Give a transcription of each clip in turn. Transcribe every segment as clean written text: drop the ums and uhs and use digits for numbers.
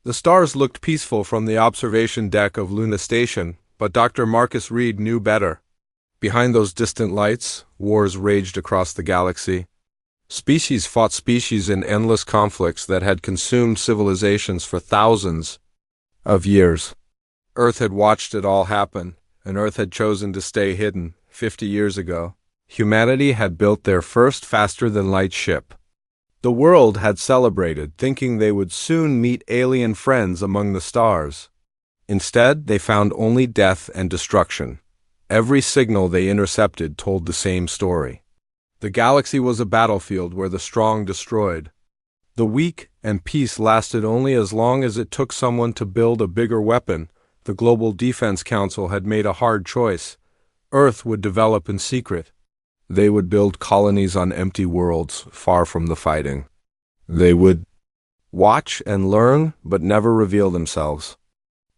The stars looked peaceful from the observation deck of Luna Station, but Dr. Marcus Reed knew better. Behind those distant lights, wars raged across the galaxy. Species fought species in endless conflicts that had consumed civilizations for thousands of years. Earth had watched it all happen, and Earth had chosen to stay hidden. 50 years ago, humanity had built their first faster-than-light ship. The world had celebrated, thinking they would soon meet alien friends among the stars. Instead, they found only death and destruction. Every signal they intercepted told the same story. The galaxy was a battlefield where the strong destroyed the weak, and peace lasted only as long as it took someone to build a bigger weapon. The Global Defense Council had made a hard choice. Earth would develop in secret. They would build colonies on empty worlds, far from the fighting. They would watch and learn, but never reveal themselves.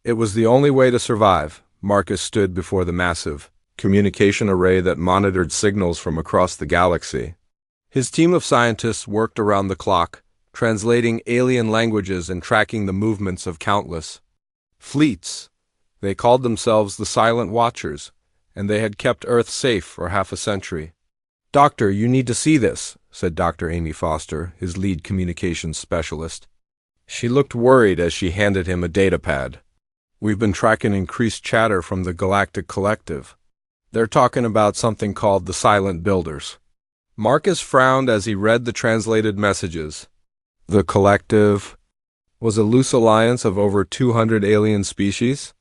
It was the only way to survive. Marcus stood before the massive communication array that monitored signals from across the galaxy. His team of scientists worked around the clock, translating alien languages and tracking the movements of countless fleets. They called themselves the Silent Watchers, and they had kept Earth safe for half a century. "Doctor, you need to see this," said Dr. Amy Foster, his lead communications specialist. She looked worried as she handed him a datapad. "We've been tracking increased chatter from the Galactic Collective. They're talking about something called the Silent Builders." Marcus frowned as he read the translated messages. The Collective was a loose alliance of over 200 alien species.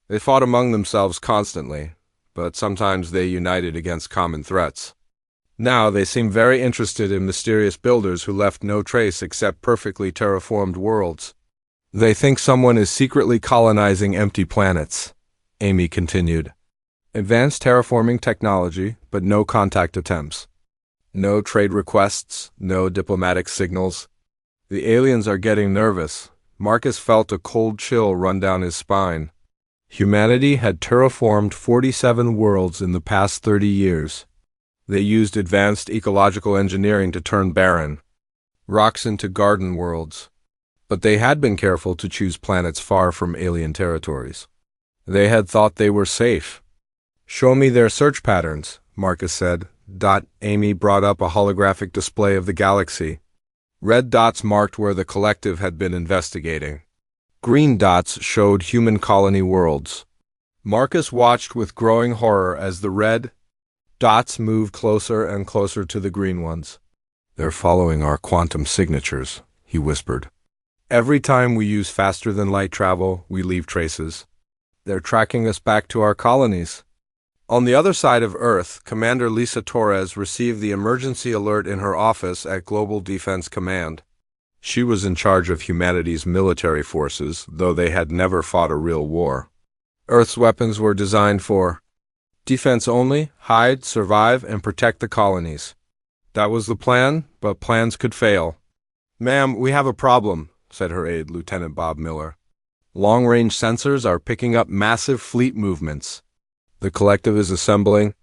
They fought among themselves constantly, but sometimes they united against common threats. Now they seem very interested in mysterious builders who left no trace except perfectly terraformed worlds. They think someone is secretly colonizing empty planets, Amy continued. Advanced terraforming technology, but no contact attempts. No trade requests, no diplomatic signals. The aliens are getting nervous. Marcus felt a cold chill run down his spine. Humanity had terraformed 47 worlds in the past 30 years. They used advanced ecological engineering to turn barren rocks into garden worlds. But they had been careful to choose planets far from alien territories. They had thought they were safe. "Show me their search patterns," Marcus said. Amy brought up a holographic display of the galaxy. Red dots marked where the collective had been investigating. Green dots showed human colony worlds. Marcus watched with growing horror as the red dots moved closer and closer to the green ones. "They're following our quantum signatures," he whispered. "Every time we use faster-than-light travel, we leave traces. They're tracking us back to our colonies." On the other side of Earth, Commander Lisa Torres received the emergency alert in her office at Global Defense Command. She was in charge of humanity's military forces, though they had never fought a real war. Earth's weapons were designed for defense only, hide, survive, and protect the colonies. That was the plan, but plans could fail. "Ma'am, we have a problem," said her aide, Lieutenant Bob Miller. "Long-range sensors are picking up massive fleet movements. The collective is assembling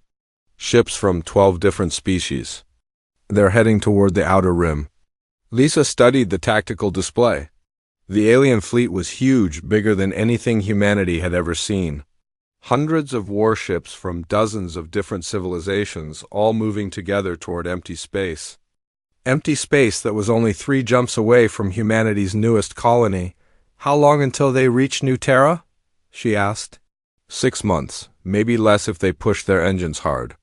ships from 12 different species. They're heading toward the outer rim." Lisa studied the tactical display. The alien fleet was huge, bigger than anything humanity had ever seen. Hundreds of warships from dozens of different civilizations, all moving together toward empty space. Empty space that was only 3 jumps away from humanity's newest colony. "How long until they reach New Terra?" she asked. 6 months, maybe less if they push their engines hard.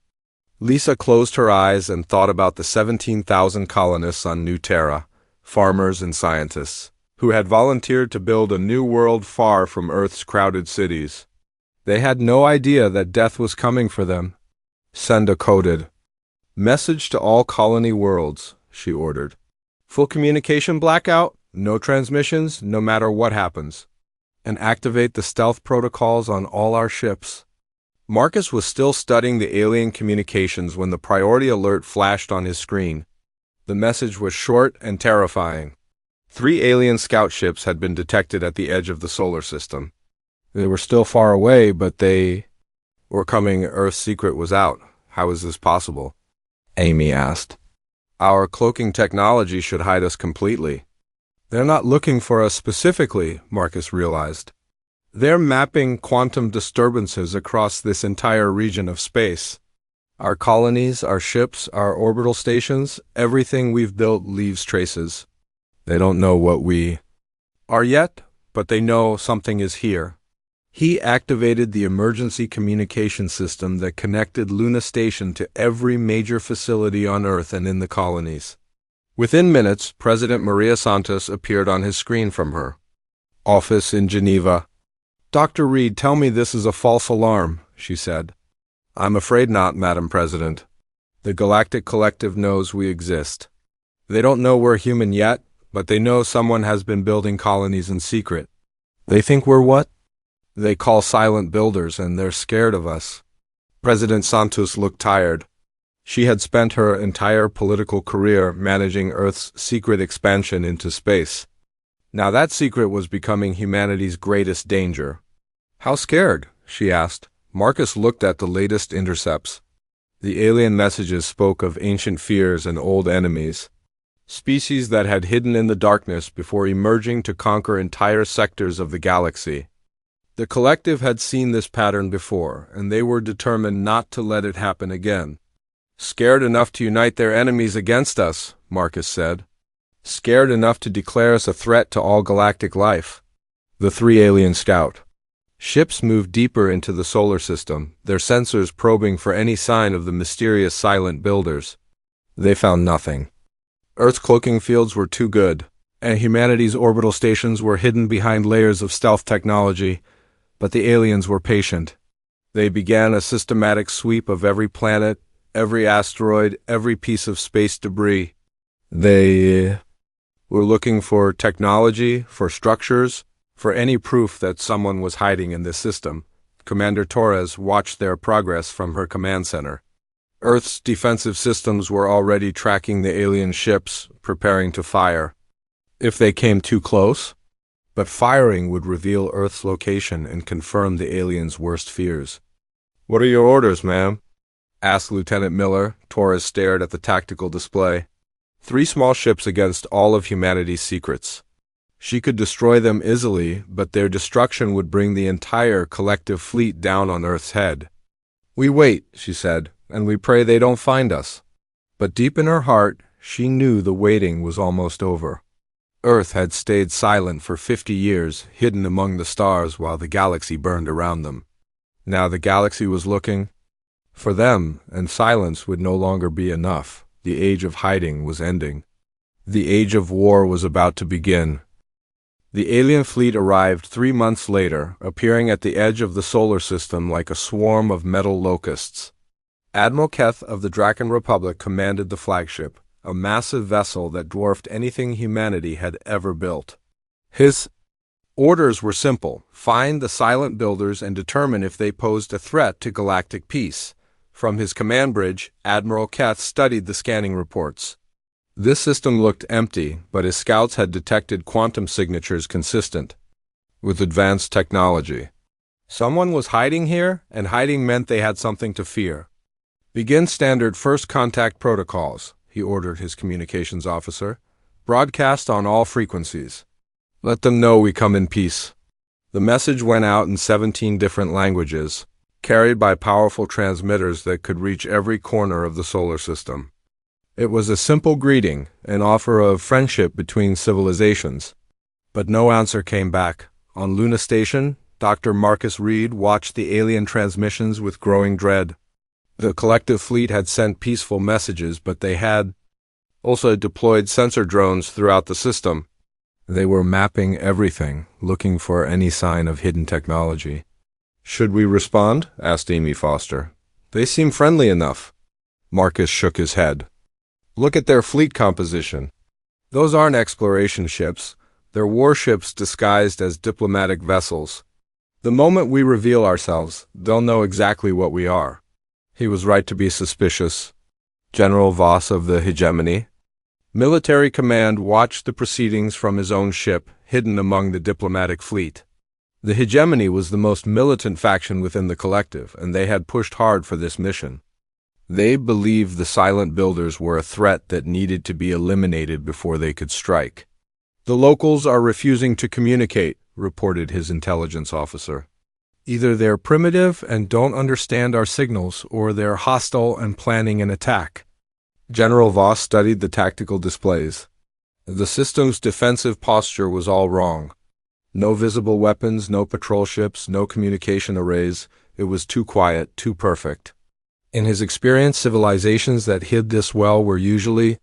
Lisa closed her eyes and thought about the 17,000 colonists on New Terra, farmers and scientists, who had volunteered to build a new world far from Earth's crowded cities. They had no idea that death was coming for them. "Send a coded message to all colony worlds," she ordered. "Full communication blackout, no transmissions, no matter what happens. And activate the stealth protocols on all our ships." Marcus was still studying the alien communications when the priority alert flashed on his screen. The message was short and terrifying. 3 alien scout ships had been detected at the edge of the solar system. They were still far away, but they were coming. Earth's secret was out. "How is this possible?" Amy asked. "Our cloaking technology should hide us completely." They're not looking for us specifically, Marcus realized. They're mapping quantum disturbances across this entire region of space. Our colonies, our ships, our orbital stations, everything we've built leaves traces. They don't know what we are yet, but they know something is here. He activated the emergency communication system that connected Luna Station to every major facility on Earth and in the colonies. Within minutes, President Maria Santos appeared on his screen from her office in Geneva. "Dr. Reed, tell me this is a false alarm," she said. "I'm afraid not, Madam President. The Galactic Collective knows we exist. They don't know we're human yet, but they know someone has been building colonies in secret. They think we're what? They call silent builders, and they're scared of us." President Santos looked tired. She had spent her entire political career managing Earth's secret expansion into space. Now that secret was becoming humanity's greatest danger. "How scared?" she asked. Marcus looked at the latest intercepts. The alien messages spoke of ancient fears and old enemies, species that had hidden in the darkness before emerging to conquer entire sectors of the galaxy. The collective had seen this pattern before, and they were determined not to let it happen again. "Scared enough to unite their enemies against us," Marcus said. "Scared enough to declare us a threat to all galactic life." The three alien scout ships moved deeper into the solar system, their sensors probing for any sign of the mysterious silent builders. They found nothing. Earth's cloaking fields were too good, and humanity's orbital stations were hidden behind layers of stealth technology, but the aliens were patient. They began a systematic sweep of every planet, every asteroid, every piece of space debris. They were looking for technology, for structures, for any proof that someone was hiding in this system. Commander Torres watched their progress from her command center. Earth's defensive systems were already tracking the alien ships, preparing to fire if they came too close. But firing would reveal Earth's location and confirm the aliens' worst fears. "What are your orders, ma'am?" asked Lieutenant Miller. Torres stared at the tactical display. 3 small ships against all of humanity's secrets. She could destroy them easily, but their destruction would bring the entire collective fleet down on Earth's head. "We wait," she said, "and we pray they don't find us." But deep in her heart, she knew the waiting was almost over. Earth had stayed silent for 50 years, hidden among the stars while the galaxy burned around them. Now the galaxy was looking for them, and silence would no longer be enough. The age of hiding was ending. The age of war was about to begin. The alien fleet arrived 3 months later, appearing at the edge of the solar system like a swarm of metal locusts. Admiral Keth of the Draken Republic commanded the flagship, a massive vessel that dwarfed anything humanity had ever built. His orders were simple: find the silent builders and determine if they posed a threat to galactic peace. From his command bridge, Admiral Keth studied the scanning reports. This system looked empty, but his scouts had detected quantum signatures consistent with advanced technology. Someone was hiding here, and hiding meant they had something to fear. "Begin standard first contact protocols," he ordered his communications officer. "Broadcast on all frequencies. Let them know we come in peace." The message went out in 17 different languages, carried by powerful transmitters that could reach every corner of the solar system. It was a simple greeting, an offer of friendship between civilizations. But no answer came back. On Luna Station, Dr. Marcus Reed watched the alien transmissions with growing dread. The collective fleet had sent peaceful messages, but they had also deployed sensor drones throughout the system. They were mapping everything, looking for any sign of hidden technology. "Should we respond?" asked Amy Foster. "They seem friendly enough." Marcus shook his head. "Look at their fleet composition. Those aren't exploration ships. They're warships disguised as diplomatic vessels. The moment we reveal ourselves, they'll know exactly what we are." He was right to be suspicious. General Voss of the Hegemony. Military command watched the proceedings from his own ship, hidden among the diplomatic fleet. The Hegemony was the most militant faction within the collective, and they had pushed hard for this mission. They believed the silent builders were a threat that needed to be eliminated before they could strike. The locals are refusing to communicate, reported his intelligence officer. Either they're primitive and don't understand our signals, or they're hostile and planning an attack. General Voss studied the tactical displays. The system's defensive posture was all wrong. No visible weapons, no patrol ships, no communication arrays. It was too quiet, too perfect. In his experience, civilizations that hid this well were usually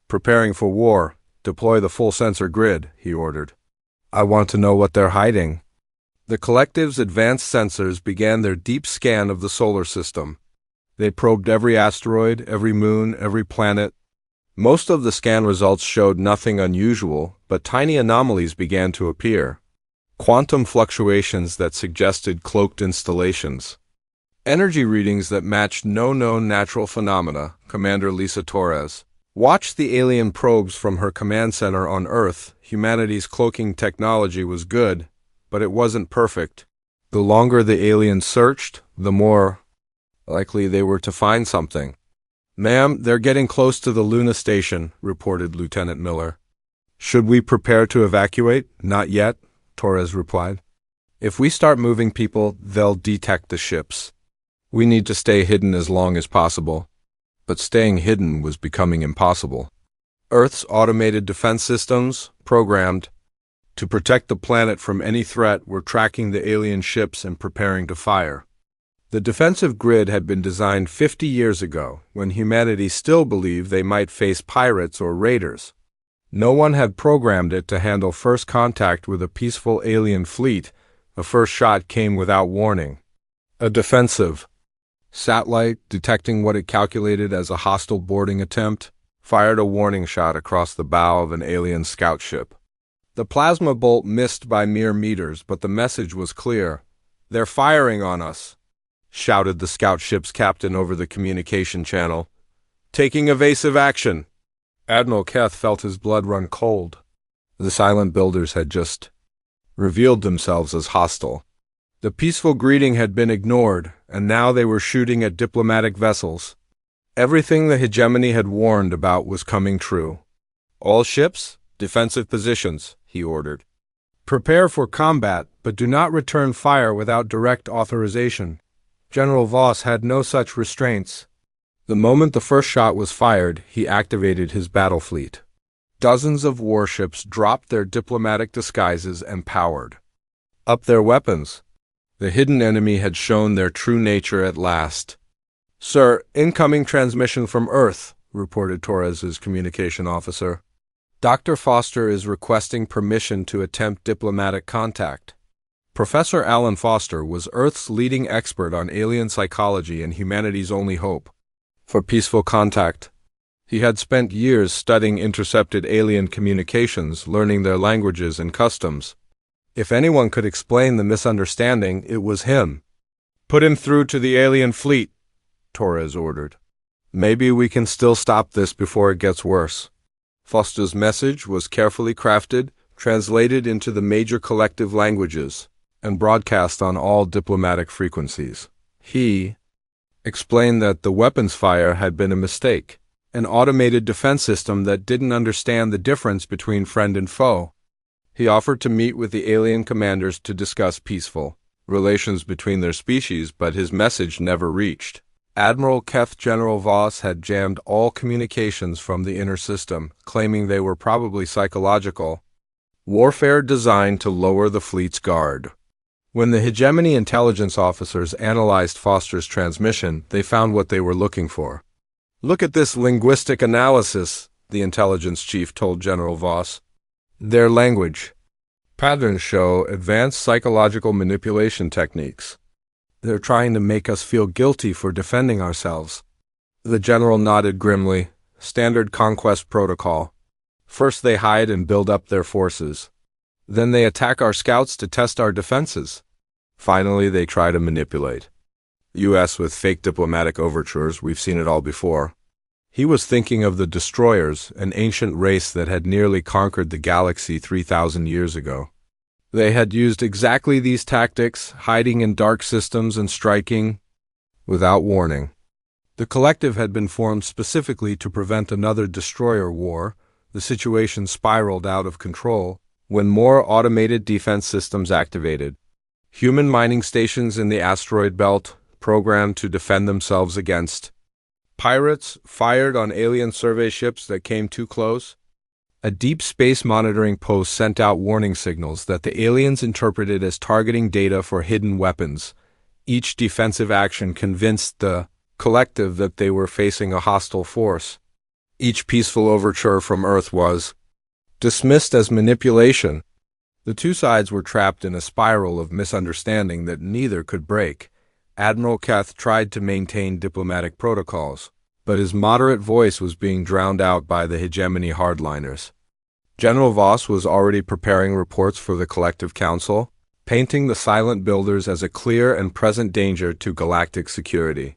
preparing for war. Deploy the full sensor grid, he ordered. I want to know what they're hiding. The collective's advanced sensors began their deep scan of the solar system. They probed every asteroid, every moon, every planet. Most of the scan results showed nothing unusual, but tiny anomalies began to appear. Quantum fluctuations that suggested cloaked installations. Energy readings that matched no known natural phenomena, Commander Lisa Torres watched the alien probes from her command center on Earth. Humanity's cloaking technology was good, but it wasn't perfect. The longer the aliens searched, the more likely they were to find something. Ma'am, they're getting close to the Luna station, reported Lieutenant Miller. Should we prepare to evacuate? Not yet, Torres replied. If we start moving people, they'll detect the ships. We need to stay hidden as long as possible. But staying hidden was becoming impossible. Earth's automated defense systems, programmed to protect the planet from any threat, were tracking the alien ships and preparing to fire. The defensive grid had been designed 50 years ago, when humanity still believed they might face pirates or raiders. No one had programmed it to handle first contact with a peaceful alien fleet. The first shot came without warning. A defensive satellite, detecting what it calculated as a hostile boarding attempt, fired a warning shot across the bow of an alien scout ship. The plasma bolt missed by mere meters, but the message was clear. They're firing on us, shouted the scout ship's captain over the communication channel. Taking evasive action. Admiral Keth felt his blood run cold. The silent builders had just revealed themselves as hostile. The peaceful greeting had been ignored, and now they were shooting at diplomatic vessels. Everything the hegemony had warned about was coming true. All ships, defensive positions, he ordered. Prepare for combat, but do not return fire without direct authorization. General Voss had no such restraints. The moment the first shot was fired, he activated his battle fleet. Dozens of warships dropped their diplomatic disguises and powered up their weapons. The hidden enemy had shown their true nature at last. Sir, incoming transmission from Earth, reported Torres's communication officer. Dr. Foster is requesting permission to attempt diplomatic contact. Professor Alan Foster was Earth's leading expert on alien psychology and humanity's only hope for peaceful contact. He had spent years studying intercepted alien communications, learning their languages and customs. If anyone could explain the misunderstanding, it was him. Put him through to the alien fleet, Torres ordered. Maybe we can still stop this before it gets worse. Foster's message was carefully crafted, translated into the major collective languages, and broadcast on all diplomatic frequencies. He explained that the weapons fire had been a mistake, an automated defense system that didn't understand the difference between friend and foe. He offered to meet with the alien commanders to discuss peaceful relations between their species, but his message never reached. Admiral Keth General Voss had jammed all communications from the inner system, claiming they were probably psychological warfare designed to lower the fleet's guard. When the hegemony intelligence officers analyzed Foster's transmission, they found what they were looking for. Look at this linguistic analysis, the intelligence chief told General Voss. Their language patterns show advanced psychological manipulation techniques. They're trying to make us feel guilty for defending ourselves. The general nodded grimly. Standard conquest protocol. First they hide and build up their forces. Then they attack our scouts to test our defenses. Finally, they try to manipulate. U.S. with fake diplomatic overtures, we've seen it all before. He was thinking of the Destroyers, an ancient race that had nearly conquered the galaxy 3,000 years ago. They had used exactly these tactics, hiding in dark systems and striking without warning. The collective had been formed specifically to prevent another destroyer war, The situation spiraled out of control when more automated defense systems activated. Human mining stations in the asteroid belt programmed to defend themselves against pirates fired on alien survey ships that came too close. A deep space monitoring post sent out warning signals that the aliens interpreted as targeting data for hidden weapons. Each defensive action convinced the collective that they were facing a hostile force. Each peaceful overture from Earth was dismissed as manipulation. The two sides were trapped in a spiral of misunderstanding that neither could break. Admiral Keth tried to maintain diplomatic protocols, but his moderate voice was being drowned out by the hegemony hardliners. General Voss was already preparing reports for the Collective Council, painting the silent builders as a clear and present danger to galactic security.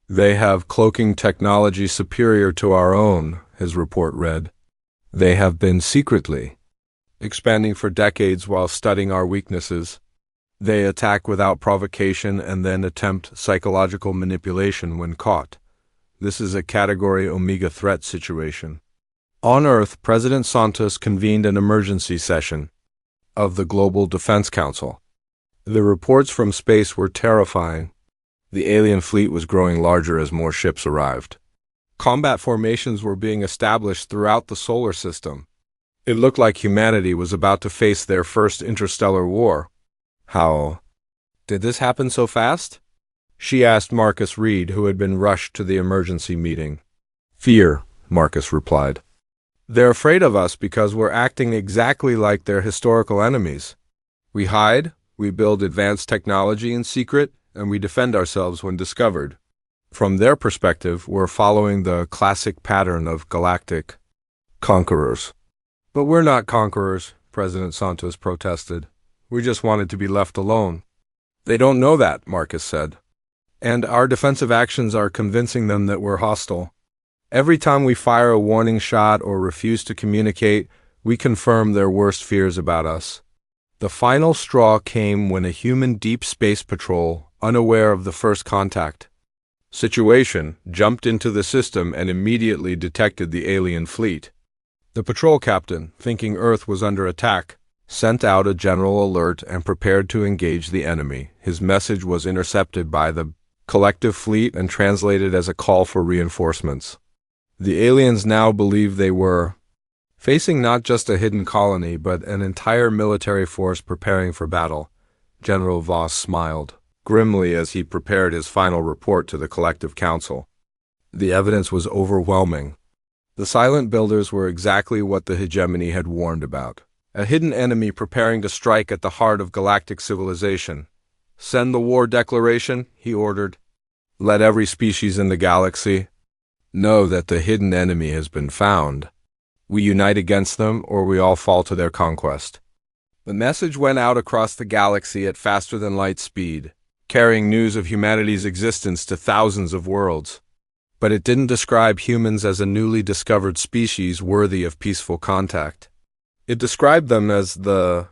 "They have cloaking technology superior to our own," his report read. "They have been secretly expanding for decades while studying our weaknesses. They attack without provocation and then attempt psychological manipulation when caught. This is a Category Omega threat situation." On Earth, President Santos convened an emergency session of the Global Defense Council. The reports from space were terrifying. The alien fleet was growing larger as more ships arrived. Combat formations were being established throughout the solar system. It looked like humanity was about to face their first interstellar war. "How did this happen so fast?" she asked Marcus Reed, who had been rushed to the emergency meeting. "Fear," Marcus replied. "They're afraid of us because we're acting exactly like their historical enemies. We hide, we build advanced technology in secret, and we defend ourselves when discovered. From their perspective, we're following the classic pattern of galactic conquerors." "But we're not conquerors," President Santos protested. "We just wanted to be left alone." "They don't know that," Marcus said. "And our defensive actions are convincing them that we're hostile. Every time we fire a warning shot or refuse to communicate, we confirm their worst fears about us." The final straw came when a human deep space patrol, unaware of the first contact situation, jumped into the system and immediately detected the alien fleet. The patrol captain, thinking Earth was under attack, sent out a general alert and prepared to engage the enemy. His message was intercepted by the collective fleet and translated as a call for reinforcements. The aliens now believed they were facing not just a hidden colony, but an entire military force preparing for battle. General Voss smiled grimly as he prepared his final report to the Collective Council. The evidence was overwhelming. The silent builders were exactly what the hegemony had warned about. A hidden enemy preparing to strike at the heart of galactic civilization. "Send the war declaration," he ordered. "Let every species in the galaxy know that the hidden enemy has been found. We unite against them, or we all fall to their conquest." The message went out across the galaxy at faster-than-light speed, carrying news of humanity's existence to thousands of worlds. But it didn't describe humans as a newly discovered species worthy of peaceful contact. It described them as the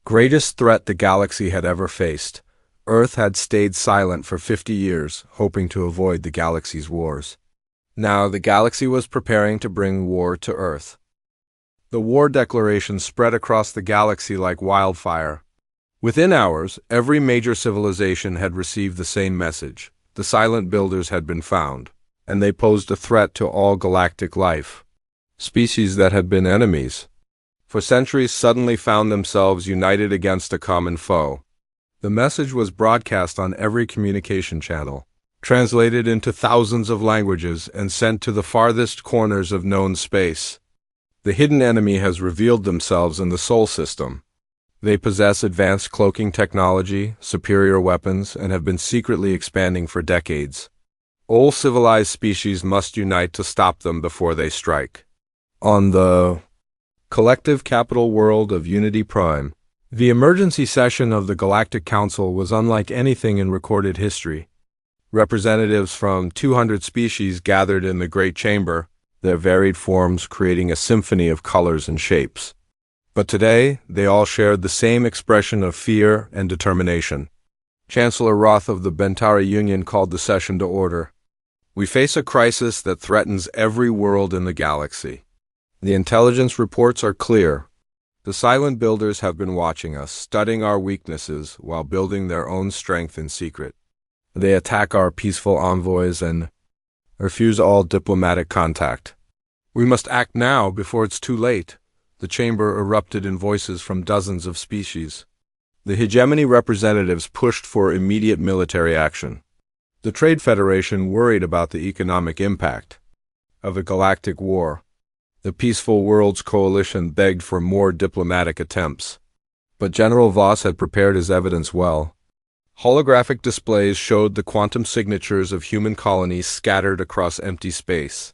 greatest threat the galaxy had ever faced. Earth had stayed silent for 50 years, hoping to avoid the galaxy's wars. Now the galaxy was preparing to bring war to Earth. The war declaration spread across the galaxy like wildfire. Within hours, every major civilization had received the same message. The silent builders had been found, and they posed a threat to all galactic life. Species that had been enemies for centuries suddenly found themselves united against a common foe. The message was broadcast on every communication channel, translated into thousands of languages, and sent to the farthest corners of known space. The hidden enemy has revealed themselves in the Sol system. They possess advanced cloaking technology, superior weapons, and have been secretly expanding for decades. All civilized species must unite to stop them before they strike. On the collective capital world of Unity Prime, the emergency session of the Galactic Council was unlike anything in recorded history. Representatives from 200 species gathered in the Great Chamber, their varied forms creating a symphony of colors and shapes. But today, they all shared the same expression of fear and determination. Chancellor Roth of the Bentari Union called the session to order. "We face a crisis that threatens every world in the galaxy. The intelligence reports are clear. The silent builders have been watching us, studying our weaknesses while building their own strength in secret. They attack our peaceful envoys and refuse all diplomatic contact. We must act now before it's too late. The chamber erupted in voices from dozens of species. The hegemony representatives pushed for immediate military action. The Trade Federation worried about the economic impact of a galactic war. The Peaceful Worlds Coalition begged for more diplomatic attempts. But General Voss had prepared his evidence well. Holographic displays showed the quantum signatures of human colonies scattered across empty space.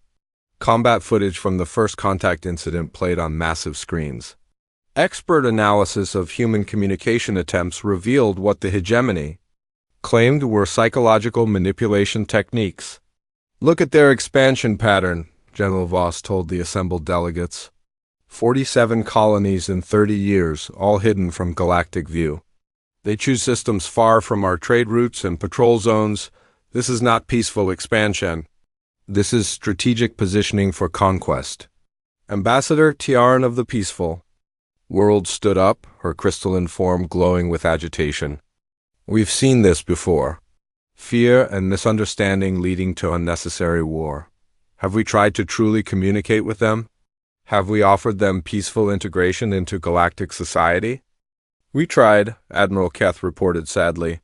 Combat footage from the first contact incident played on massive screens. Expert analysis of human communication attempts revealed what the hegemony claimed were psychological manipulation techniques. "Look at their expansion pattern," General Voss told the assembled delegates. 47 colonies in 30 years, all hidden from galactic view. They choose systems far from our trade routes and patrol zones. This is not peaceful expansion. This is strategic positioning for conquest. Ambassador Tiaran of the Peaceful World stood up, her crystalline form glowing with agitation. "We've seen this before. Fear and misunderstanding leading to unnecessary war. Have we tried to truly communicate with them? Have we offered them peaceful integration into galactic society?" "We tried," Admiral Keth reported sadly.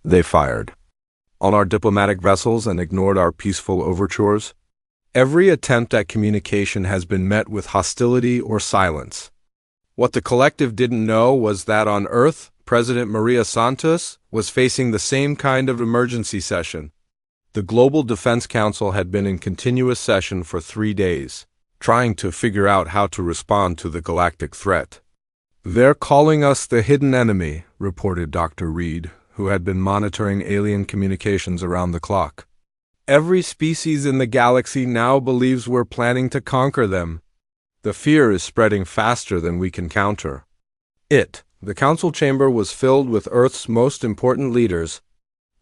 "They fired on our diplomatic vessels and ignored our peaceful overtures. Every attempt at communication has been met with hostility or silence. What the collective didn't know was that on Earth, President Maria Santos was facing the same kind of emergency session. The Global Defense Council had been in continuous session for 3 days, trying to figure out how to respond to the galactic threat. "They're calling us the hidden enemy," reported Dr. Reed, who had been monitoring alien communications around the clock. "Every species in the galaxy now believes we're planning to conquer them. The fear is spreading faster than we can counter." The council chamber was filled with Earth's most important leaders,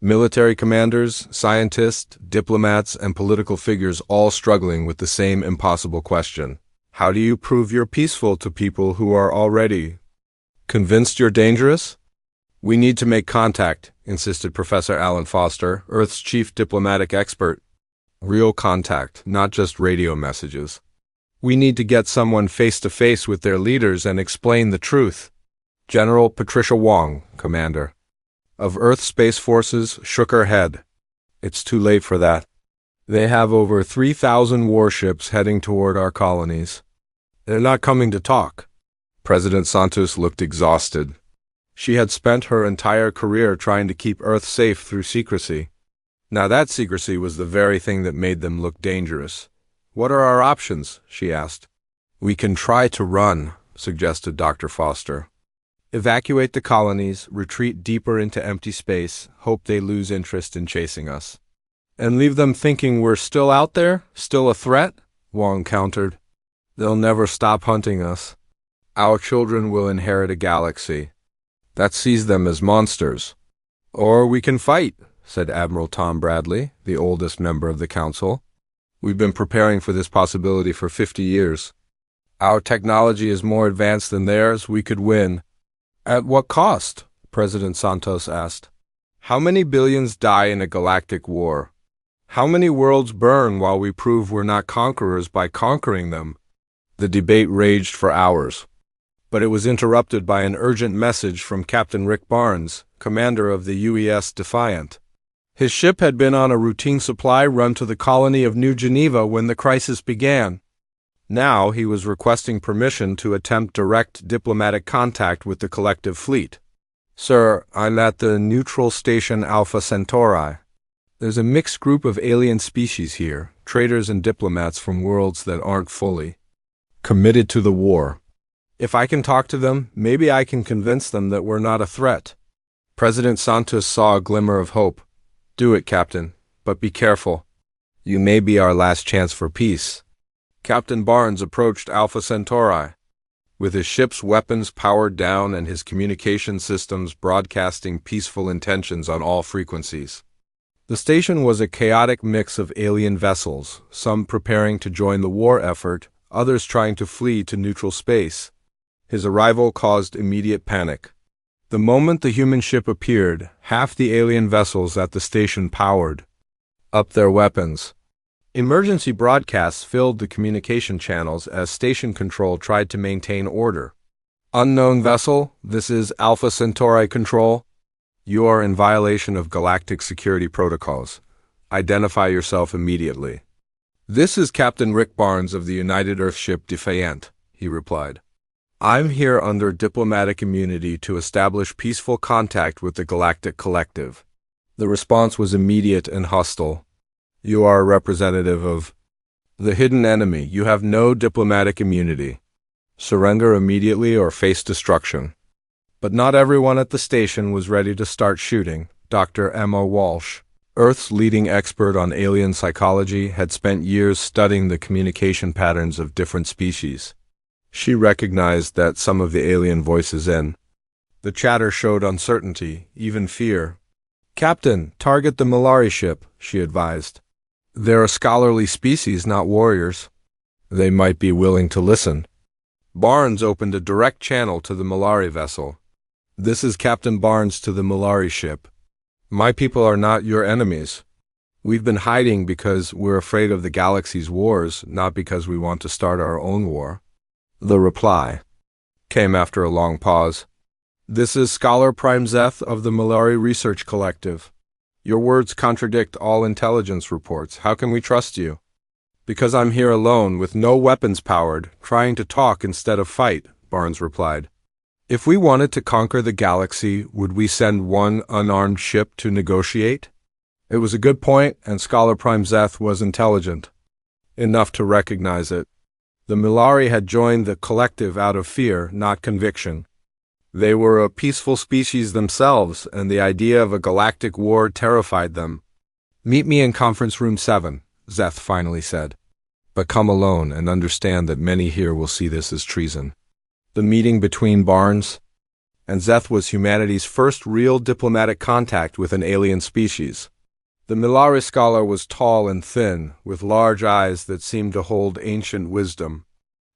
military commanders, scientists, diplomats, and political figures, all struggling with the same impossible question. How do you prove you're peaceful to people who are already convinced you're dangerous? "We need to make contact," insisted Professor Alan Foster, Earth's chief diplomatic expert. "Real contact, not just radio messages. We need to get someone face-to-face with their leaders and explain the truth." General Patricia Wong, commander of Earth Space Forces, shook her head. "It's too late for that. They have over 3,000 warships heading toward our colonies. They're not coming to talk." President Santos looked exhausted. She had spent her entire career trying to keep Earth safe through secrecy. Now that secrecy was the very thing that made them look dangerous. "What are our options?" she asked. "We can try to run," suggested Dr. Foster. "Evacuate the colonies, retreat deeper into empty space, hope they lose interest in chasing us." "And leave them thinking we're still out there, still a threat?" Wong countered. "They'll never stop hunting us. Our children will inherit a galaxy that sees them as monsters." "Or we can fight," said Admiral Tom Bradley, the oldest member of the council. "We've been preparing for this possibility for 50 years. Our technology is more advanced than theirs. We could win." "At what cost?" President Santos asked. "How many billions die in a galactic war? How many worlds burn while we prove we're not conquerors by conquering them?" The debate raged for hours, but it was interrupted by an urgent message from Captain Rick Barnes, commander of the UES Defiant. His ship had been on a routine supply run to the colony of New Geneva when the crisis began. Now he was requesting permission to attempt direct diplomatic contact with the collective fleet. "Sir, I'm at the neutral station Alpha Centauri. There's a mixed group of alien species here, traders and diplomats from worlds that aren't fully committed to the war. If I can talk to them, maybe I can convince them that we're not a threat." President Santos saw a glimmer of hope. "Do it, Captain, but be careful. You may be our last chance for peace." Captain Barnes approached Alpha Centauri. With his ship's weapons powered down and his communication systems broadcasting peaceful intentions on all frequencies. The station was a chaotic mix of alien vessels, some preparing to join the war effort, others trying to flee to neutral space. His arrival caused immediate panic. The moment the human ship appeared, half the alien vessels at the station powered up their weapons. Emergency broadcasts filled the communication channels as station control tried to maintain order. Unknown vessel, this is Alpha Centauri Control. You are in violation of galactic security protocols. Identify yourself immediately. This is Captain Rick Barnes of the United Earth ship Defiant, he replied. I'm here under diplomatic immunity to establish peaceful contact with the Galactic Collective. The response was immediate and hostile. You are a representative of the hidden enemy. You have no diplomatic immunity. Surrender immediately or face destruction. But not everyone at the station was ready to start shooting. Dr. Emma Walsh, Earth's leading expert on alien psychology, had spent years studying the communication patterns of different species. She recognized that some of the alien voices in the chatter showed uncertainty, even fear. Captain, target the Malari ship, she advised. They're a scholarly species, not warriors. They might be willing to listen. Barnes opened a direct channel to the Malari vessel. This is Captain Barnes to the Malari ship. My people are not your enemies. We've been hiding because we're afraid of the galaxy's wars, not because we want to start our own war. The reply came after a long pause. This is Scholar Prime Zeth of the Malari Research Collective. Your words contradict all intelligence reports. How can we trust you? Because I'm here alone, with no weapons powered, trying to talk instead of fight, Barnes replied. If we wanted to conquer the galaxy, would we send one unarmed ship to negotiate? It was a good point, and Scholar Prime Zeth was intelligent enough to recognize it. The Malari had joined the collective out of fear, not conviction. They were a peaceful species themselves, and the idea of a galactic war terrified them. Meet me in Conference Room 7, Zeth finally said. But come alone and understand that many here will see this as treason. The meeting between Barnes and Zeth was humanity's first real diplomatic contact with an alien species. The Malari scholar was tall and thin, with large eyes that seemed to hold ancient wisdom.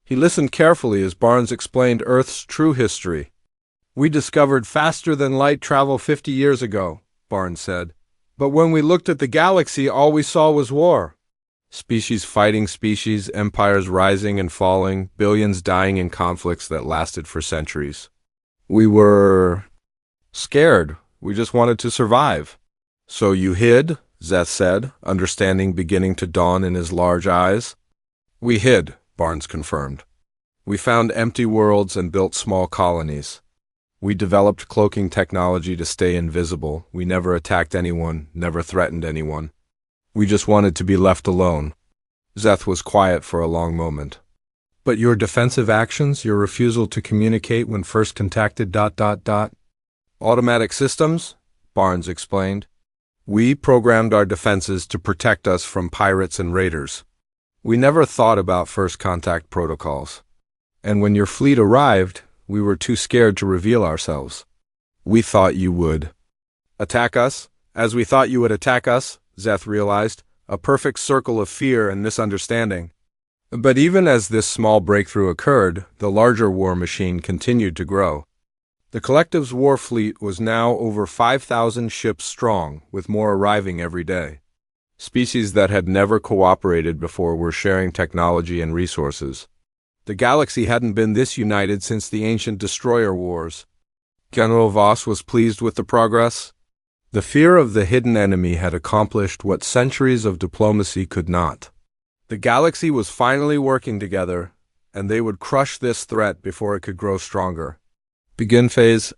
He listened carefully as Barnes explained Earth's true history. We discovered faster-than-light travel 50 years ago, Barnes said. But when we looked at the galaxy, all we saw was war. Species fighting species, empires rising and falling, billions dying in conflicts that lasted for centuries. We were scared. We just wanted to survive. So you hid? Zeth said, understanding beginning to dawn in his large eyes. We hid, Barnes confirmed. We found empty worlds and built small colonies. We developed cloaking technology to stay invisible. We never attacked anyone, never threatened anyone. We just wanted to be left alone. Zeth was quiet for a long moment. But your defensive actions, your refusal to communicate when first contacted... Automatic systems, Barnes explained. We programmed our defenses to protect us from pirates and raiders. We never thought about first contact protocols. And when your fleet arrived, we were too scared to reveal ourselves. We thought you would attack us, as we thought you would attack us, Zeth realized, a perfect circle of fear and misunderstanding. But even as this small breakthrough occurred, the larger war machine continued to grow. The Collective's war fleet was now over 5,000 ships strong, with more arriving every day. Species that had never cooperated before were sharing technology and resources. The galaxy hadn't been this united since the ancient destroyer wars. General Voss was pleased with the progress. The fear of the hidden enemy had accomplished what centuries of diplomacy could not. The galaxy was finally working together, and they would crush this threat before it could grow stronger. Begin Phase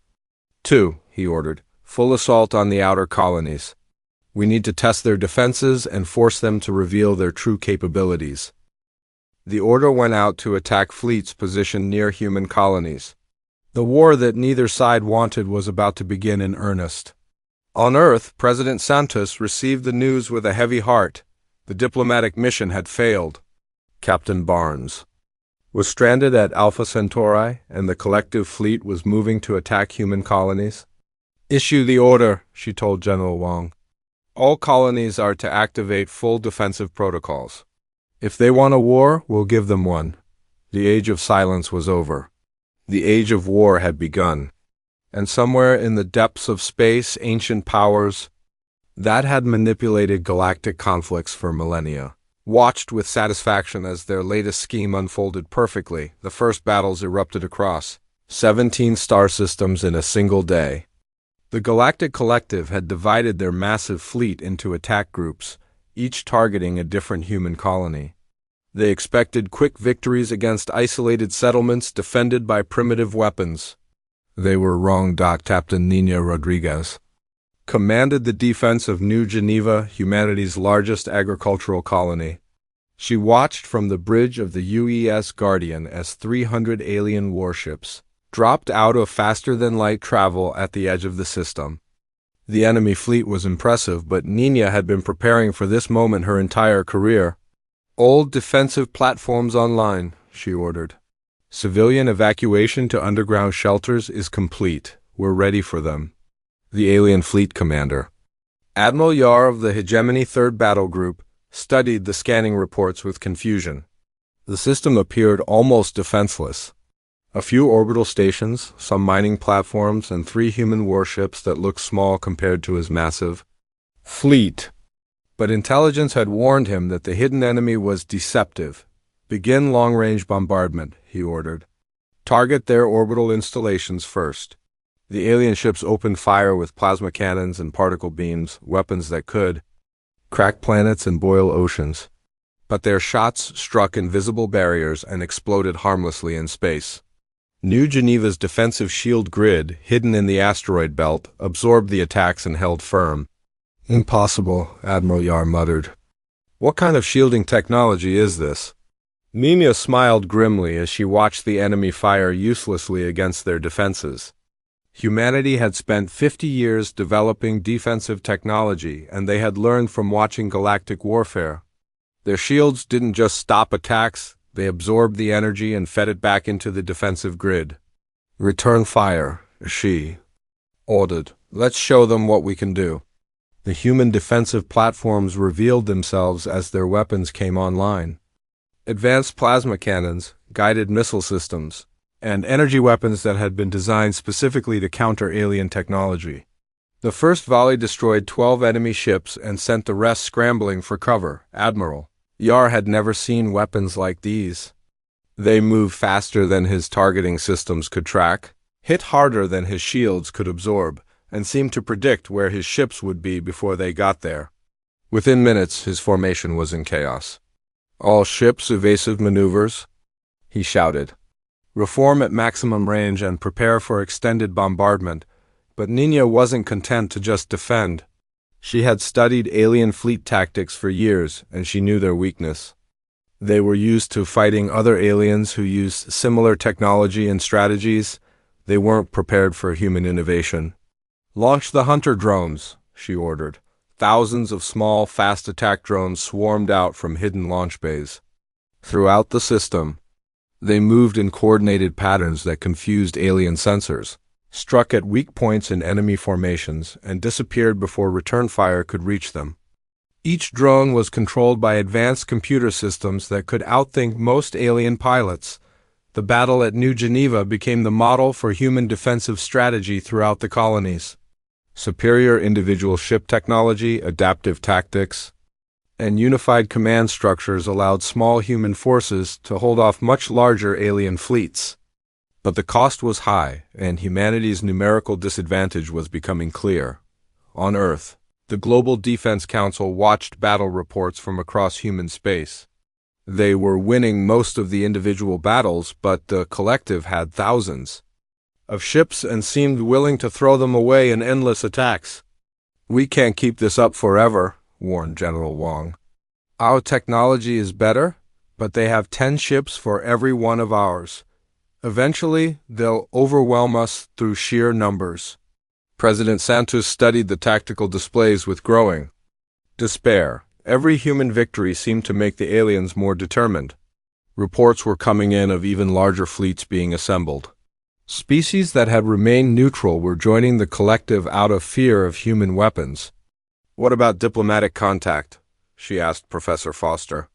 2, he ordered. Full assault on the outer colonies. We need to test their defenses and force them to reveal their true capabilities. The order went out to attack fleets positioned near human colonies. The war that neither side wanted was about to begin in earnest. On Earth, President Santos received the news with a heavy heart. The diplomatic mission had failed. Captain Barnes was stranded at Alpha Centauri, and the collective fleet was moving to attack human colonies. Issue the order, she told General Wong. All colonies are to activate full defensive protocols. If they want a war, we'll give them one. The age of silence was over. The age of war had begun. And somewhere in the depths of space, ancient powers that had manipulated galactic conflicts for millennia watched with satisfaction as their latest scheme unfolded perfectly. The first battles erupted across 17 star systems in a single day. The Galactic Collective had divided their massive fleet into attack groups, each targeting a different human colony. They expected quick victories against isolated settlements defended by primitive weapons. They were wrong. Captain Nina Rodriguez commanded the defense of New Geneva, humanity's largest agricultural colony. She watched from the bridge of the UES Guardian as 300 alien warships dropped out of faster-than-light travel at the edge of the system. The enemy fleet was impressive, but Nina had been preparing for this moment her entire career. "All defensive platforms online," she ordered. "Civilian evacuation to underground shelters is complete. We're ready for them." The alien fleet commander, Admiral Yar of the Hegemony 3rd Battle Group, studied the scanning reports with confusion. The system appeared almost defenseless. A few orbital stations, some mining platforms, and 3 human warships that looked small compared to his massive fleet. But intelligence had warned him that the hidden enemy was deceptive. "Begin long-range bombardment," he ordered. "Target their orbital installations first." The alien ships opened fire with plasma cannons and particle beams, weapons that could crack planets and boil oceans. But their shots struck invisible barriers and exploded harmlessly in space. New Geneva's defensive shield grid, hidden in the asteroid belt, absorbed the attacks and held firm. "Impossible," Admiral Yar muttered. "What kind of shielding technology is this?" Nina smiled grimly as she watched the enemy fire uselessly against their defenses. Humanity had spent 50 years developing defensive technology, and they had learned from watching galactic warfare. Their shields didn't just stop attacks, they absorbed the energy and fed it back into the defensive grid. "Return fire," she ordered. "Let's show them what we can do." The human defensive platforms revealed themselves as their weapons came online. Advanced plasma cannons, guided missile systems, and energy weapons that had been designed specifically to counter alien technology. The first volley destroyed 12 enemy ships and sent the rest scrambling for cover. Admiral Yar had never seen weapons like these. They moved faster than his targeting systems could track, hit harder than his shields could absorb, and seemed to predict where his ships would be before they got there. Within minutes, his formation was in chaos. "All ships evasive maneuvers," he shouted. "Reform at maximum range and prepare for extended bombardment." But Nina wasn't content to just defend. She had studied alien fleet tactics for years, and she knew their weakness. They were used to fighting other aliens who used similar technology and strategies. They weren't prepared for human innovation. "Launch the hunter drones," she ordered. Thousands of small, fast attack drones swarmed out from hidden launch bays. Throughout the system, they moved in coordinated patterns that confused alien sensors, struck at weak points in enemy formations, and disappeared before return fire could reach them. Each drone was controlled by advanced computer systems that could outthink most alien pilots. The battle at New Geneva became the model for human defensive strategy throughout the colonies. Superior individual ship technology, adaptive tactics, and unified command structures allowed small human forces to hold off much larger alien fleets. But the cost was high, and humanity's numerical disadvantage was becoming clear. On Earth, the Global Defense Council watched battle reports from across human space. They were winning most of the individual battles, but the collective had thousands of ships and seemed willing to throw them away in endless attacks. "We can't keep this up forever," warned General Wang. "Our technology is better, but they have 10 ships for every one of ours. Eventually, they'll overwhelm us through sheer numbers." President Santos studied the tactical displays with growing despair. Every human victory seemed to make the aliens more determined. Reports were coming in of even larger fleets being assembled. Species that had remained neutral were joining the collective out of fear of human weapons. "What about diplomatic contact?" she asked Professor Foster.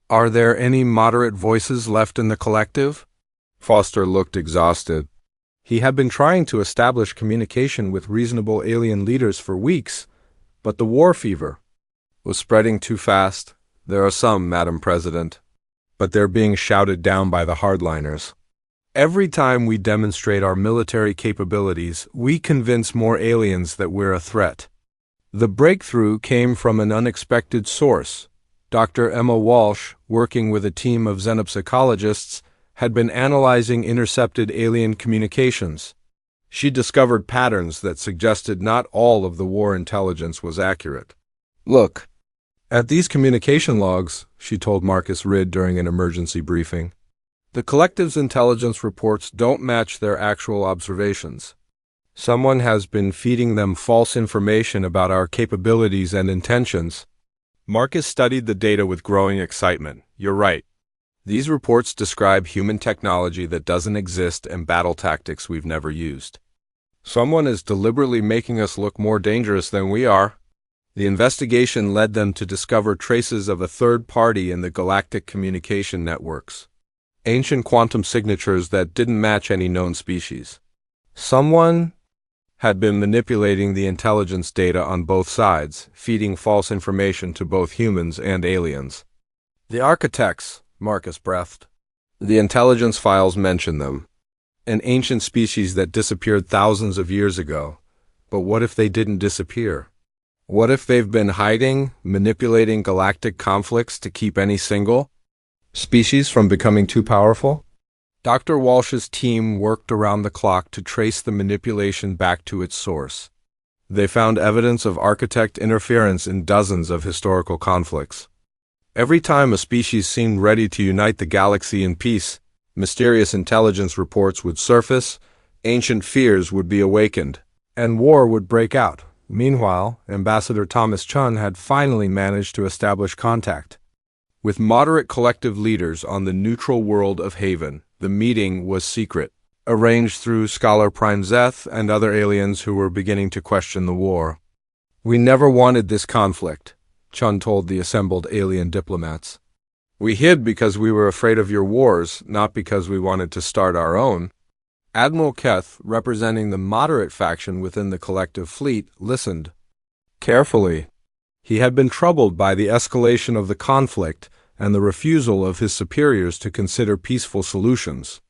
Are there any moderate voices left in the collective? Foster looked exhausted. He had been trying to establish communication with reasonable alien leaders for weeks, but the war fever was spreading too fast. There are some, Madam President, but they're being shouted down by the hardliners. Every time we demonstrate our military capabilities, we convince more aliens that we're a threat. The breakthrough came from an unexpected source. Dr. Emma Walsh, working with a team of xenopsychologists, had been analyzing intercepted alien communications. She discovered patterns that suggested not all of the war intelligence was accurate. Look at these communication logs, she told Marcus Ridd during an emergency briefing. The collective's intelligence reports don't match their actual observations. Someone has been feeding them false information about our capabilities and intentions. Marcus studied the data with growing excitement. You're right. These reports describe human technology that doesn't exist and battle tactics we've never used. Someone is deliberately making us look more dangerous than we are. The investigation led them to discover traces of a third party in the galactic communication networks. Ancient quantum signatures that didn't match any known species. Someone had been manipulating the intelligence data on both sides, feeding false information to both humans and aliens. The architects, Marcus breathed. The intelligence files mention them. An ancient species that disappeared thousands of years ago. But what if they didn't disappear? What if they've been hiding, manipulating galactic conflicts to keep any single species from becoming too powerful? Dr. Walsh's team worked around the clock to trace the manipulation back to its source. They found evidence of architect interference in dozens of historical conflicts. Every time a species seemed ready to unite the galaxy in peace, mysterious intelligence reports would surface, ancient fears would be awakened, and war would break out. Meanwhile, Ambassador Thomas Chun had finally managed to establish contact with moderate collective leaders on the neutral world of Haven. The meeting was secret, arranged through Scholar Prime Zeth and other aliens who were beginning to question the war. We never wanted this conflict, Chun told the assembled alien diplomats. We hid because we were afraid of your wars, not because we wanted to start our own. Admiral Keth, representing the moderate faction within the collective fleet, listened carefully. He had been troubled by the escalation of the conflict and the refusal of his superiors to consider peaceful solutions.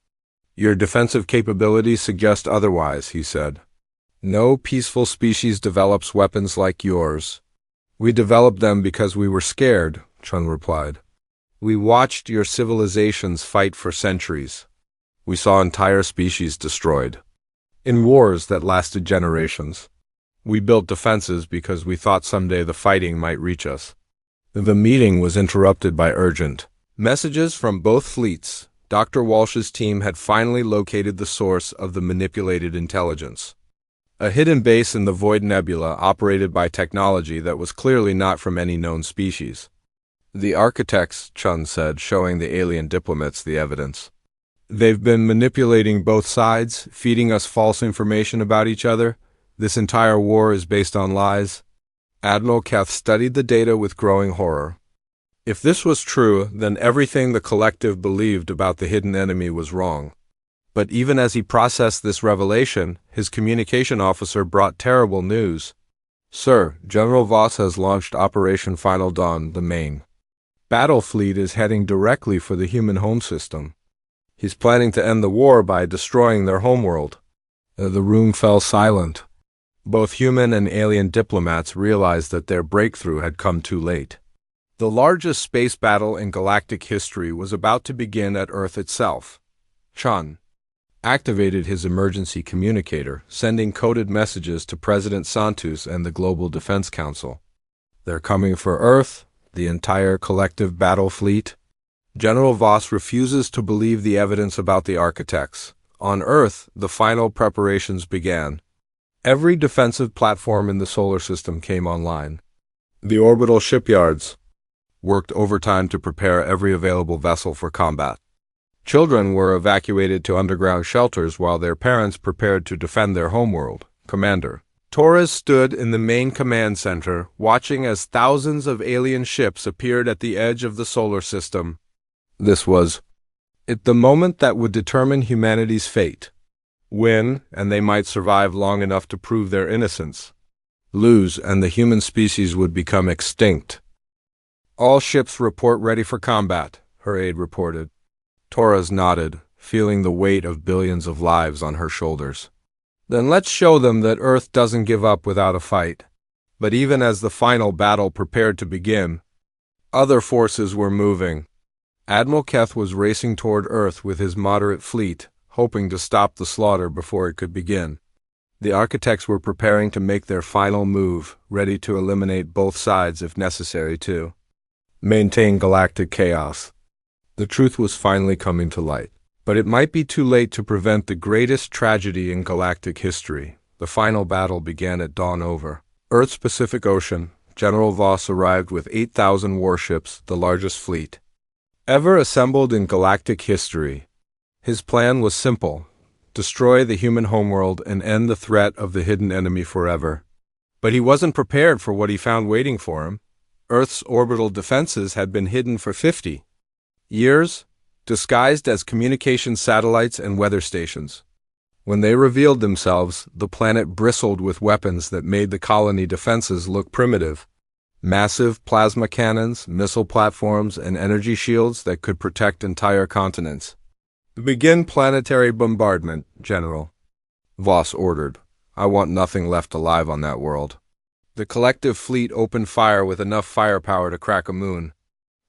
Your defensive capabilities suggest otherwise, he said. No peaceful species develops weapons like yours. We developed them because we were scared, Chun replied. We watched your civilizations fight for centuries. We saw entire species destroyed, in wars that lasted generations. We built defenses because we thought someday the fighting might reach us. The meeting was interrupted by urgent messages from both fleets. Dr. Walsh's team had finally located the source of the manipulated intelligence. A hidden base in the Void Nebula operated by technology that was clearly not from any known species. The architects, Chun said, showing the alien diplomats the evidence. They've been manipulating both sides, feeding us false information about each other. This entire war is based on lies. Admiral Keth studied the data with growing horror. If this was true, then everything the collective believed about the hidden enemy was wrong. But even as he processed this revelation, his communication officer brought terrible news. Sir, General Voss has launched Operation Final Dawn, the main battle fleet is heading directly for the human home system. He's planning to end the war by destroying their homeworld. The room fell silent. Both human and alien diplomats realized that their breakthrough had come too late. The largest space battle in galactic history was about to begin at Earth itself. Chun activated his emergency communicator, sending coded messages to President Santos and the Global Defense Council. They're coming for Earth, the entire collective battle fleet. General Voss refuses to believe the evidence about the architects. On Earth, the final preparations began. Every defensive platform in the solar system came online. The orbital shipyards worked overtime to prepare every available vessel for combat. Children were evacuated to underground shelters while their parents prepared to defend their homeworld. Commander, Torres stood in the main command center, watching as thousands of alien ships appeared at the edge of the solar system. This was the moment that would determine humanity's fate. Win, and they might survive long enough to prove their innocence. Lose, and the human species would become extinct. All ships report ready for combat, her aide reported. Torres nodded, feeling the weight of billions of lives on her shoulders. Then let's show them that Earth doesn't give up without a fight. But even as the final battle prepared to begin, other forces were moving. Admiral Keth was racing toward Earth with his moderate fleet, hoping to stop the slaughter before it could begin. The architects were preparing to make their final move, ready to eliminate both sides if necessary to maintain galactic chaos. The truth was finally coming to light. But it might be too late to prevent the greatest tragedy in galactic history. The final battle began at dawn over Earth's Pacific Ocean. General Voss arrived with 8,000 warships, the largest fleet ever assembled in galactic history. His plan was simple: destroy the human homeworld and end the threat of the hidden enemy forever. But he wasn't prepared for what he found waiting for him. Earth's orbital defenses had been hidden for 50 years, disguised as communication satellites and weather stations. When they revealed themselves, the planet bristled with weapons that made the colony defenses look primitive. Massive plasma cannons, missile platforms, and energy shields that could protect entire continents. Begin planetary bombardment, General, Voss ordered. I want nothing left alive on that world. The collective fleet opened fire with enough firepower to crack a moon.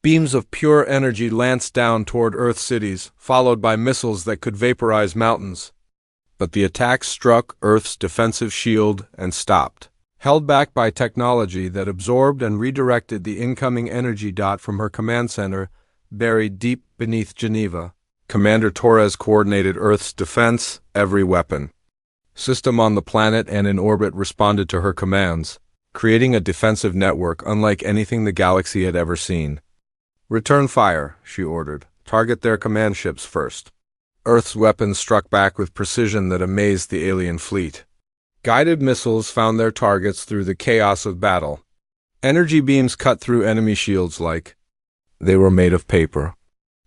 Beams of pure energy lanced down toward Earth cities, followed by missiles that could vaporize mountains. But the attack struck Earth's defensive shield and stopped, held back by technology that absorbed and redirected the incoming energy dot from her command center, buried deep beneath Geneva. Commander Torres coordinated Earth's defense, every weapon system on the planet and in orbit responded to her commands, creating a defensive network unlike anything the galaxy had ever seen. Return fire, she ordered. Target their command ships first. Earth's weapons struck back with precision that amazed the alien fleet. Guided missiles found their targets through the chaos of battle. Energy beams cut through enemy shields like they were made of paper.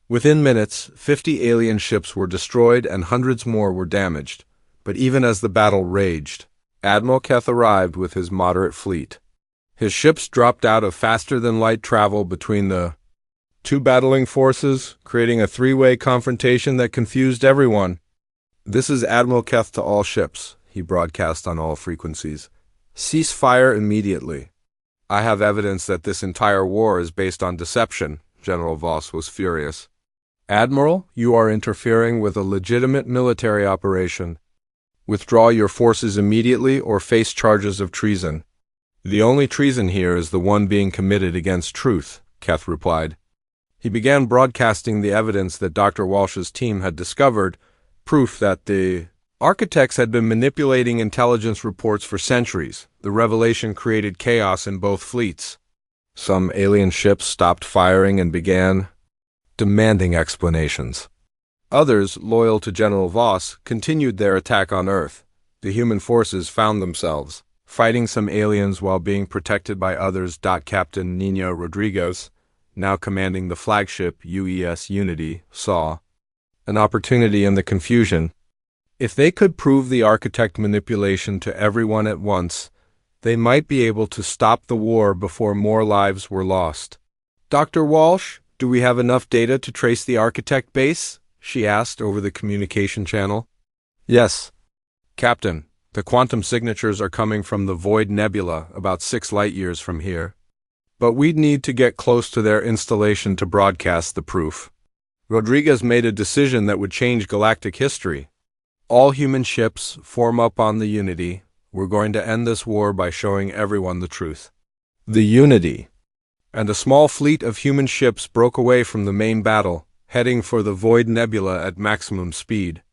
Within minutes, 50 alien ships were destroyed and hundreds more were damaged. But even as the battle raged, Admiral Keth arrived with his moderate fleet. His ships dropped out of faster-than-light travel between the two battling forces, creating a three-way confrontation that confused everyone. This is Admiral Keth to all ships, he broadcast on all frequencies. Cease fire immediately. I have evidence that this entire war is based on deception, General Voss was furious. Admiral, you are interfering with a legitimate military operation. Withdraw your forces immediately or face charges of treason. The only treason here is the one being committed against truth, Keth replied. He began broadcasting the evidence that Dr. Walsh's team had discovered, proof that the architects had been manipulating intelligence reports for centuries. The revelation created chaos in both fleets. Some alien ships stopped firing and began demanding explanations. Others, loyal to General Voss, continued their attack on Earth. The human forces found themselves fighting some aliens while being protected by others. Captain Nino Rodriguez, now commanding the flagship UES Unity, saw an opportunity in the confusion. If they could prove the architect manipulation to everyone at once, they might be able to stop the war before more lives were lost. Dr. Walsh, do we have enough data to trace the architect base? She asked over the communication channel. Yes, Captain. The quantum signatures are coming from the Void Nebula, about 6 light-years from here. But we'd need to get close to their installation to broadcast the proof. Rodriguez made a decision that would change galactic history. All human ships form up on the Unity. We're going to end this war by showing everyone the truth. The Unity. And a small fleet of human ships broke away from the main battle, heading for the Void Nebula at maximum speed.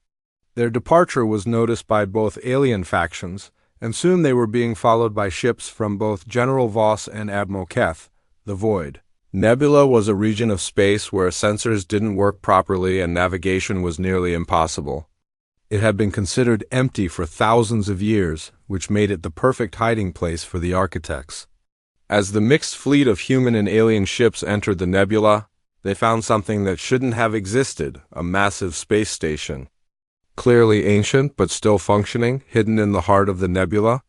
Their departure was noticed by both alien factions, and soon they were being followed by ships from both General Voss and Admiral Keth. The Void Nebula was a region of space where sensors didn't work properly and navigation was nearly impossible. It had been considered empty for thousands of years, which made it the perfect hiding place for the architects. As the mixed fleet of human and alien ships entered the nebula, they found something that shouldn't have existed, a massive space station. Clearly ancient, but still functioning, hidden in the heart of the nebula.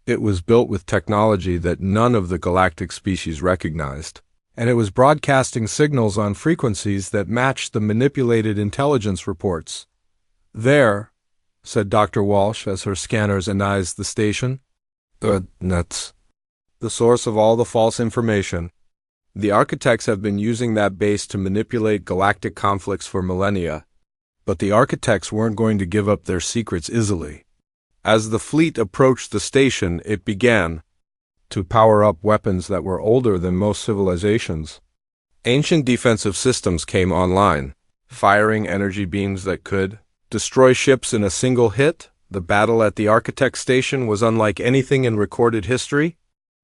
It was built with technology that none of the galactic species recognized, and it was broadcasting signals on frequencies that matched the manipulated intelligence reports. "There," said Dr. Walsh as her scanners analyzed the station. "That's the source of all the false information. The architects have been using that base to manipulate galactic conflicts for millennia. But the architects weren't going to give up their secrets easily. As the fleet approached the station, it began to power up weapons that were older than most civilizations. Ancient defensive systems came online, firing energy beams that could destroy ships in a single hit. The battle at the architect station was unlike anything in recorded history.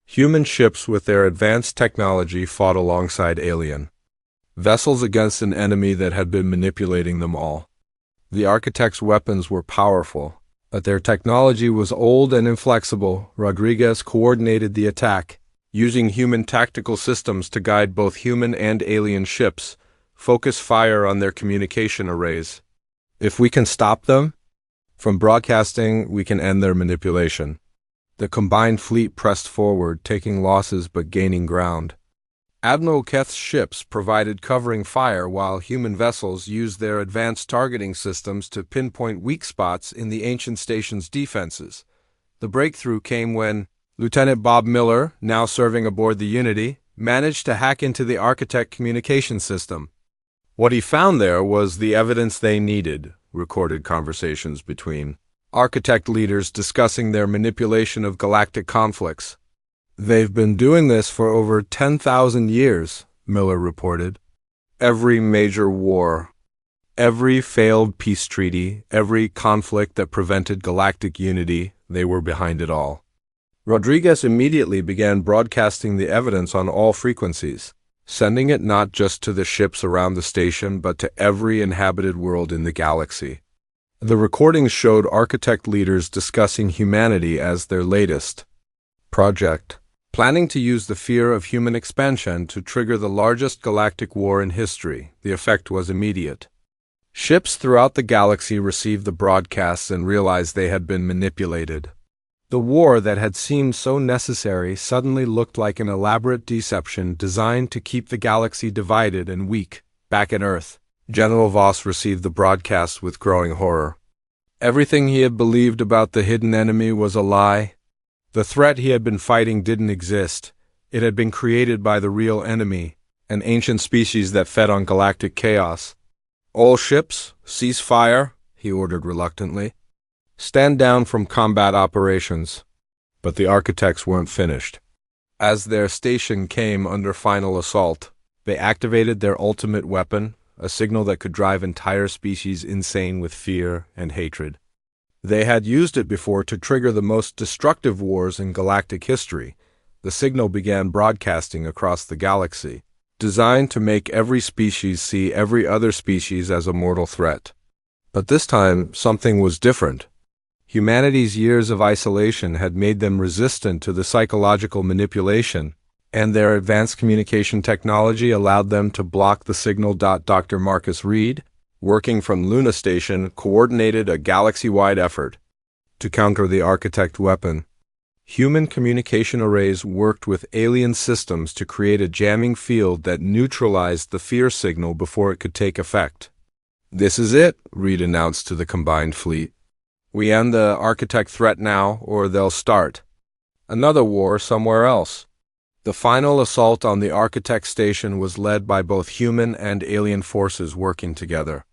Human ships with their advanced technology fought alongside alien vessels against an enemy that had been manipulating them all. The architects' weapons were powerful, but their technology was old and inflexible. Rodriguez coordinated the attack, using human tactical systems to guide both human and alien ships, focus fire on their communication arrays. If we can stop them from broadcasting, we can end their manipulation. The combined fleet pressed forward, taking losses but gaining ground. Admiral Keth's ships provided covering fire while human vessels used their advanced targeting systems to pinpoint weak spots in the ancient station's defenses. The breakthrough came when Lieutenant Bob Miller, now serving aboard the Unity, managed to hack into the architect communication system. What he found there was the evidence they needed, recorded conversations between architect leaders discussing their manipulation of galactic conflicts. "They've been doing this for over 10,000 years, Miller reported. Every major war, every failed peace treaty, every conflict that prevented galactic unity, they were behind it all." Rodriguez immediately began broadcasting the evidence on all frequencies, sending it not just to the ships around the station, but to every inhabited world in the galaxy. The recordings showed architect leaders discussing humanity as their latest project, planning to use the fear of human expansion to trigger the largest galactic war in history. The effect was immediate. Ships throughout the galaxy received the broadcasts and realized they had been manipulated. The war that had seemed so necessary suddenly looked like an elaborate deception designed to keep the galaxy divided and weak. Back at Earth, General Voss received the broadcast with growing horror. Everything he had believed about the hidden enemy was a lie. The threat he had been fighting didn't exist. It had been created by the real enemy, an ancient species that fed on galactic chaos. "All ships, cease fire," he ordered reluctantly. "Stand down from combat operations." But the architects weren't finished. As their station came under final assault, they activated their ultimate weapon, a signal that could drive entire species insane with fear and hatred. They had used it before to trigger the most destructive wars in galactic history. The signal began broadcasting across the galaxy, designed to make every species see every other species as a mortal threat. But this time, something was different. Humanity's years of isolation had made them resistant to the psychological manipulation, and their advanced communication technology allowed them to block the signal. Dr. Marcus Reed, working from Luna Station, coordinated a galaxy-wide effort to counter the architect weapon. Human communication arrays worked with alien systems to create a jamming field that neutralized the fear signal before it could take effect. "This is it," Reed announced to the combined fleet. "We end the architect threat now, or they'll start another war somewhere else." The final assault on the architect station was led by both human and alien forces working together.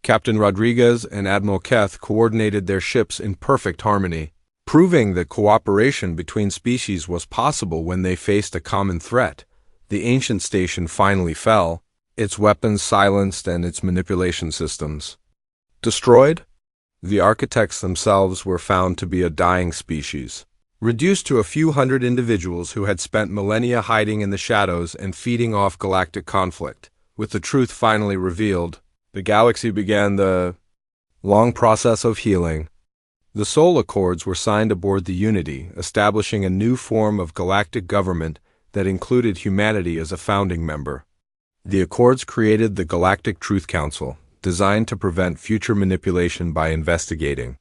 Captain Rodriguez and Admiral Keth coordinated their ships in perfect harmony, proving that cooperation between species was possible when they faced a common threat. The ancient station finally fell, its weapons silenced and its manipulation systems destroyed. The architects themselves were found to be a dying species, reduced to a few hundred individuals who had spent millennia hiding in the shadows and feeding off galactic conflict. With the truth finally revealed, the galaxy began the long process of healing. The Soul Accords were signed aboard the Unity, establishing a new form of galactic government that included humanity as a founding member. The Accords created the Galactic Truth Council, designed to prevent future manipulation by investigating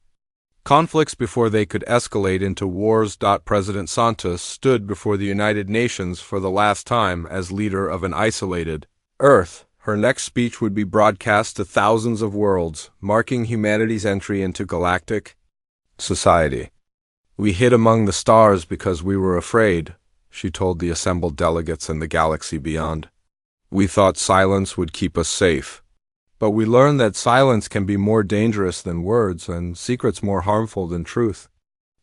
conflicts before they could escalate into wars. President Santos stood before the United Nations for the last time as leader of an isolated Earth. Her next speech would be broadcast to thousands of worlds, marking humanity's entry into galactic society. "We hid among the stars because we were afraid," she told the assembled delegates in the galaxy beyond. "We thought silence would keep us safe. But we learned that silence can be more dangerous than words and secrets more harmful than truth.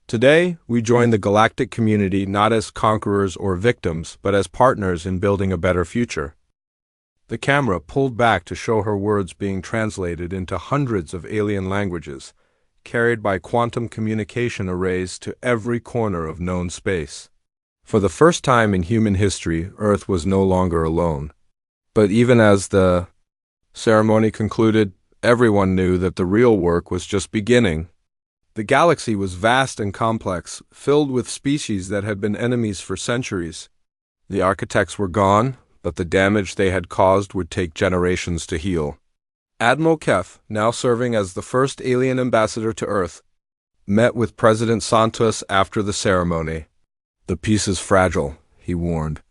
Today, we join the galactic community not as conquerors or victims, but as partners in building a better future." The camera pulled back to show her words being translated into hundreds of alien languages, carried by quantum communication arrays to every corner of known space. For the first time in human history, Earth was no longer alone. But even as the ceremony concluded, everyone knew that the real work was just beginning. The galaxy was vast and complex, filled with species that had been enemies for centuries. The architects were gone, but the damage they had caused would take generations to heal. Admiral Kef, now serving as the first alien ambassador to Earth, met with President Santos after the ceremony. "The peace is fragile," he warned.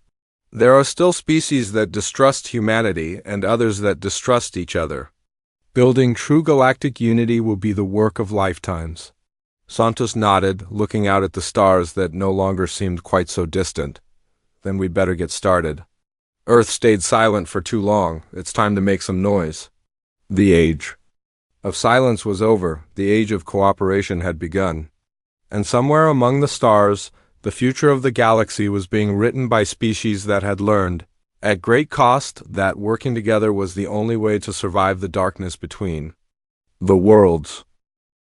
"There are still species that distrust humanity and others that distrust each other. Building true galactic unity will be the work of lifetimes." Santos nodded, looking out at the stars that no longer seemed quite so distant. "Then we'd better get started. Earth stayed silent for too long. It's time to make some noise." The age of silence was over. The age of cooperation had begun. And somewhere among the stars, the future of the galaxy was being written by species that had learned, at great cost, that working together was the only way to survive the darkness between the worlds.